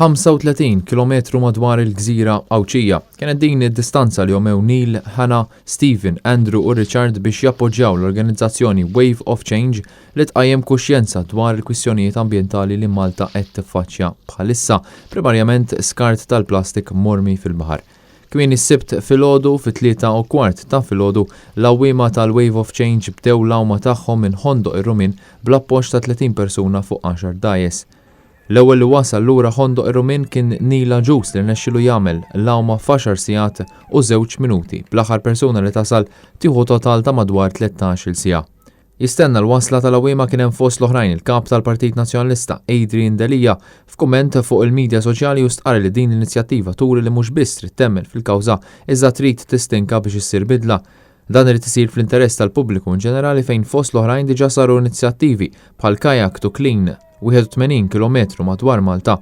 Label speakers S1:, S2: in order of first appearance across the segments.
S1: 35 km madwar il-gżira Awċija. Kienet din id-distanza li jomew Neil, Hannah, Stephen, Andrew u Richard biex jappoġġjaw l-organizzazzjoni Wave of Change li tqajjem kuxjenza dwar il-kwistjonijiet ambjentali li Malta qed tiffaċċja bħalissa, primarjament skart tal-plastik mormi fil-baħar. Kmieni s-sibt filgħodu fit-3:15 ta' filgħodu l-għawwiema tal-Wave of Change bdew l-għawma tagħhom minn Ħondoq ir-Rumin bl-appoġġ ta' 30 persuna fuq 10 dgħajjes. L-ewwel li wasal lura Ħondoq ir-Rumin kien Neil Ġus li rnexxielu jagħmel l-għawma f'10 sigħat u 2 minuti, bl-aħħar persuna li tasal tieħu total ta' madwar 13-il siegħa. Jistenna l-wasla tal-għawwiema kien hemm fost l-oħrajn il-kap tal-Partit Nazzjonalista Adrian Delija f'kumment fuq il-medja soċjali stqarr li din l-inizjattiva turi li mhux biss trid temmel fil-kawża iżda trid tistinka biex issir bidla. Dan irid isir fl-interess tal-pubbliku in ġenerali fejn fost l-oħrajn diġà saru inizjattivi bħal Kayak to Clean 81 km madwar Malta,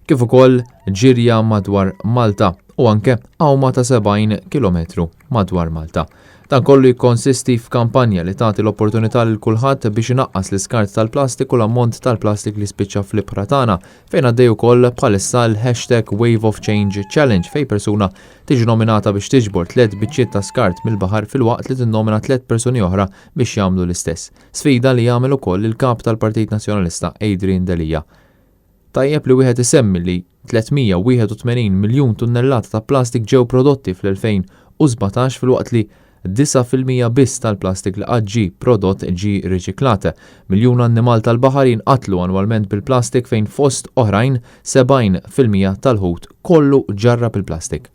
S1: kif ukoll ġirja madwar Malta u anke għawma ta' 70 km madwar Malta. Dan kollu jikkonsisti f'kampanja li tagħti l-opportunità lil kulħadd biex inaqqas l-iskart tal-plastik u l-ammont tal-plastik li spiċċa fl-ibħra tagħna fejn għaddej ukoll bħalissa l-hashtag Wave of Change Challenge fejn persuna tiġi nominata biex tiġbor 3 biċċiet ta' skart mill-baħar filwaqt li tinnomina 3 persuni oħra biex jagħmlu l-istess. Sfida li jagħmel ukoll il-kap tal-Partit Nazzjonalista Adrian Delija. Tajjeb li wieħed isemmi li 381 miljun tunnellata ta' plastik ġew prodotti fl-2017 filwaqt li 9% biss tal-plastik li qatt ġie prodott ġie riċiklat. Miljun annimal tal-baħar jinqatlu annwalment bil-plastik fejn fost oħrajn 70% tal-ħut kollu ġarrab il-plastik.